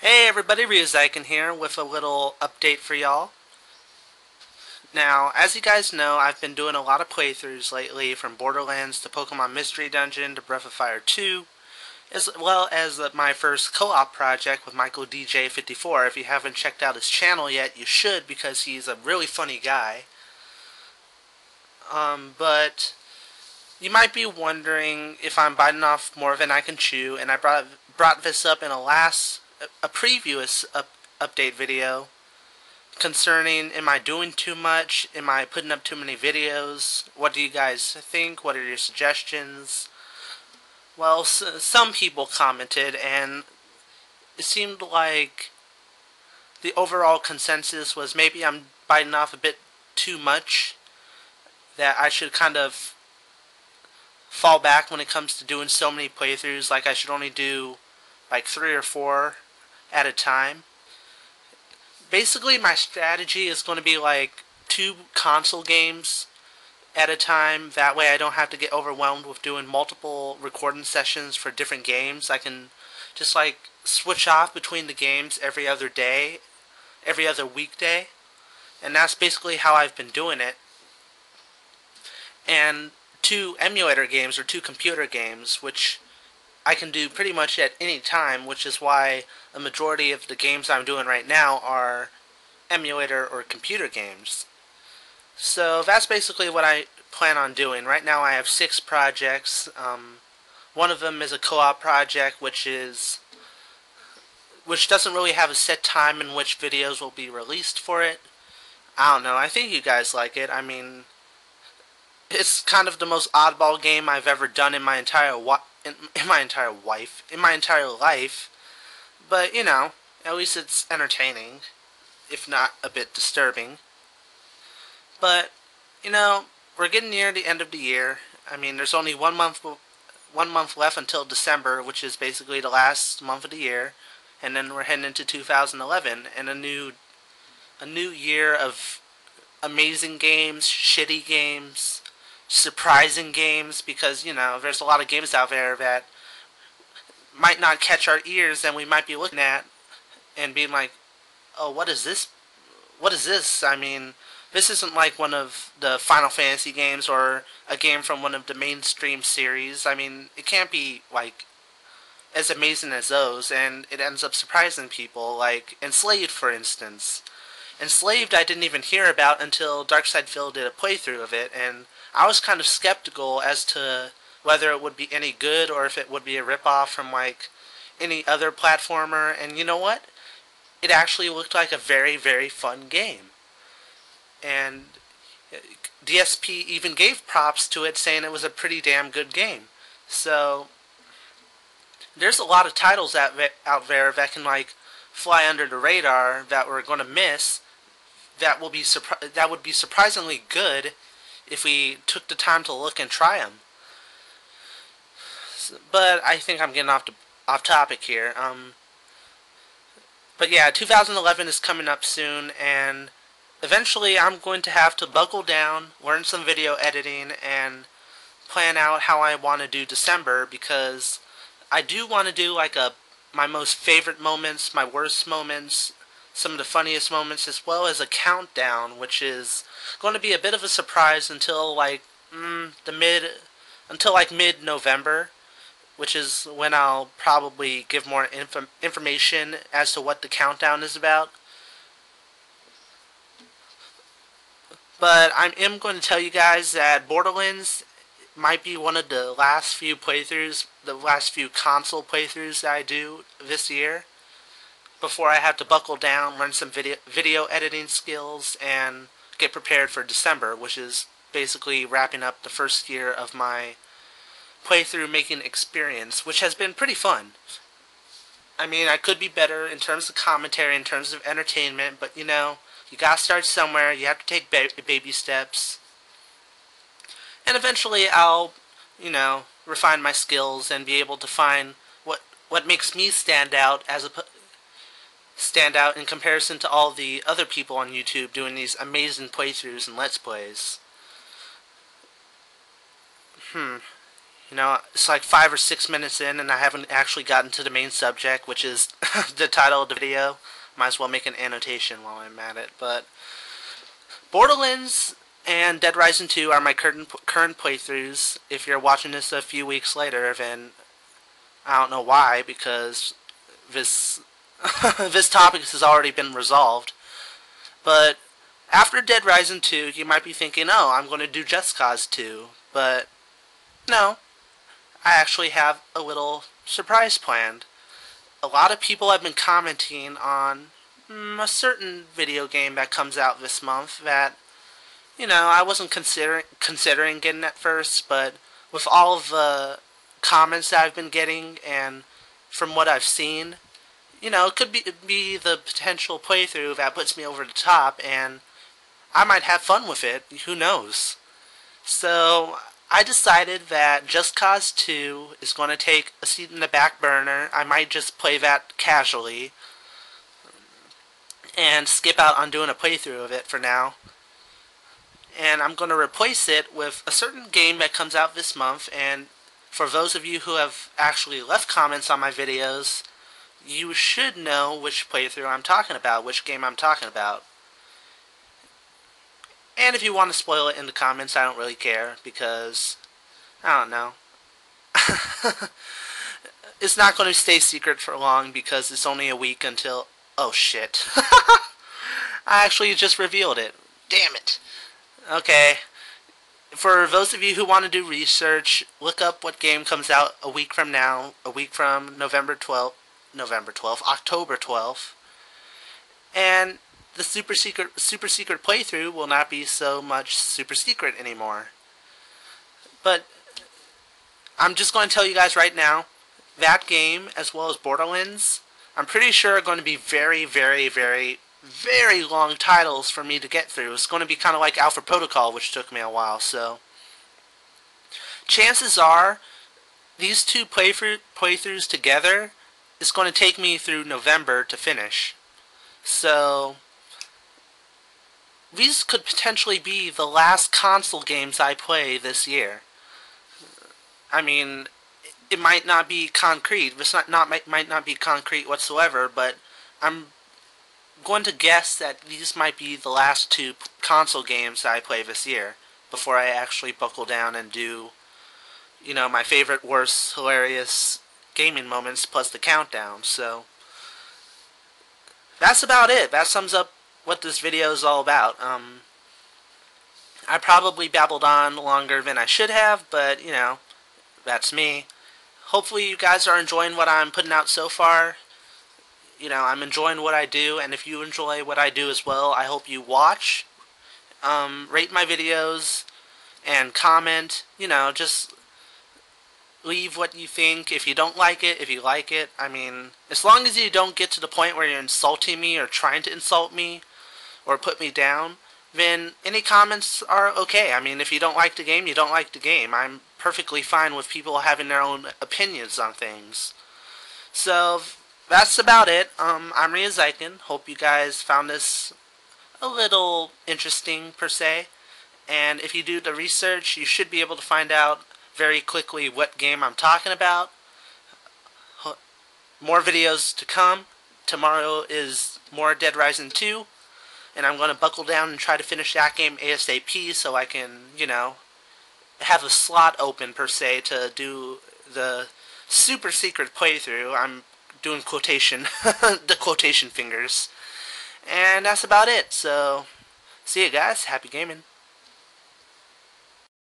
Hey everybody, Ryouseiken here with a little update for y'all. Now, as you guys know, I've been doing a lot of playthroughs lately, from Borderlands to Pokemon Mystery Dungeon to Breath of Fire 2, as well as my first co-op project with Michael DJ54. If you haven't checked out his channel yet, you should, because he's a really funny guy. But you might be wondering if I'm biting off more than I can chew, and I brought this up in a previous update video concerning, am I doing too much? Am I putting up too many videos? What do you guys think? What are your suggestions? Well, some people commented, and it seemed like the overall consensus was maybe I'm biting off a bit too much, that I should kind of fall back when it comes to doing so many playthroughs, like I should only do like 3 or 4 at a time. Basically, my strategy is going to be like 2 console games at a time. That way I don't have to get overwhelmed with doing multiple recording sessions for different games. I can just like switch off between the games every other day, every other weekday. And that's basically how I've been doing it. And 2 emulator games or 2 computer games, which I can do pretty much at any time, which is why a majority of the games I'm doing right now are emulator or computer games. So that's basically what I plan on doing. Right now I have 6 projects. One of them is a co-op project, which doesn't really have a set time in which videos will be released for it. I don't know. I think you guys like it. I mean, it's kind of the most oddball game I've ever done in my entire life. But, you know, at least it's entertaining, if not a bit disturbing. But, you know, we're getting near the end of the year. I mean, there's only 1 month left until December, which is basically the last month of the year, and then we're heading into 2011 and a new year of amazing games, shitty games, surprising games, because, you know, there's a lot of games out there that might not catch our ears, and we might be looking at and being like, oh, what is this? What is this? I mean, this isn't like one of the Final Fantasy games or a game from one of the mainstream series. I mean, it can't be like as amazing as those, and it ends up surprising people, like Enslaved, for instance. Enslaved I didn't even hear about until Darkseid did a playthrough of it, and I was kind of skeptical as to whether it would be any good or if it would be a ripoff from like any other platformer, and you know what? It actually looked like a very, very fun game. And DSP even gave props to it, saying it was a pretty damn good game. So there's a lot of titles out there that can like fly under the radar that we're going to miss, that would be surprisingly good if we took the time to look and try them. But I think I'm getting off topic here. But yeah, 2011 is coming up soon, and eventually I'm going to have to buckle down, learn some video editing, and plan out how I want to do December, because I do want to do like my most favorite moments, my worst moments, some of the funniest moments, as well as a countdown, which is going to be a bit of a surprise until like mid-November, which is when I'll probably give more information as to what the countdown is about. But I am going to tell you guys that Borderlands might be one of the last few playthroughs, the last few console playthroughs that I do this year, before I have to buckle down, learn some video editing skills, and get prepared for December, which is basically wrapping up the first year of my playthrough making experience, which has been pretty fun. I mean, I could be better in terms of commentary, in terms of entertainment, but you know, you gotta start somewhere. You have to take baby steps. And eventually I'll, you know, refine my skills and be able to find what makes me stand out in comparison to all the other people on YouTube doing these amazing playthroughs and Let's Plays. You know, it's like 5 or 6 minutes in, and I haven't actually gotten to the main subject, which is the title of the video. Might as well make an annotation while I'm at it. But Borderlands and Dead Rising 2 are my current playthroughs. If you're watching this a few weeks later, then I don't know why, because this this topic has already been resolved. But after Dead Rising 2, you might be thinking, oh, I'm going to do Just Cause 2. But no, I actually have a little surprise planned. A lot of people have been commenting on a certain video game that comes out this month that, I wasn't considering getting at first, but with all of the comments that I've been getting and from what I've seen, it could be the potential playthrough that puts me over the top, and I might have fun with it. Who knows? So I decided that Just Cause 2 is going to take a seat in the back burner. I might just play that casually and skip out on doing a playthrough of it for now. And I'm going to replace it with a certain game that comes out this month. And for those of you who have actually left comments on my videos, you should know which playthrough I'm talking about, which game I'm talking about. And if you want to spoil it in the comments, I don't really care, because, I don't know. It's not going to stay secret for long, because it's only a week until... Oh, shit. I actually just revealed it. Damn it. Okay. For those of you who want to do research, look up what game comes out a week from now, a week from October 12th. And the super secret playthrough will not be so much super secret anymore. But I'm just going to tell you guys right now, that game, as well as Borderlands, I'm pretty sure are going to be very, very, very, very long titles for me to get through. It's going to be kind of like Alpha Protocol, which took me a while. So chances are these two playthroughs together is going to take me through November to finish. So these could potentially be the last console games I play this year. I mean, it might not be concrete. This might not be concrete whatsoever, but I'm going to guess that these might be the last two console games I play this year before I actually buckle down and do, my favorite, worst, hilarious gaming moments plus the countdown. So that's about it. That sums up what this video is all about. I probably babbled on longer than I should have, but, that's me. Hopefully you guys are enjoying what I'm putting out so far. I'm enjoying what I do, and if you enjoy what I do as well, I hope you watch, rate my videos, and comment. Just leave what you think. If you don't like it, if you like it, I mean, as long as you don't get to the point where you're insulting me or trying to insult me or put me down, then any comments are okay. I mean, if you don't like the game, you don't like the game. I'm perfectly fine with people having their own opinions on things. So that's about it. I'm Ryouseiken. Hope you guys found this a little interesting, per se. And if you do the research, you should be able to find out very quickly what game I'm talking about. More videos to come. Tomorrow is more Dead Rising 2. And I'm going to buckle down and try to finish that game ASAP so I can, have a slot open, per se, to do the super secret playthrough. I'm doing quotation, the quotation fingers. And that's about it. So, see you guys. Happy gaming.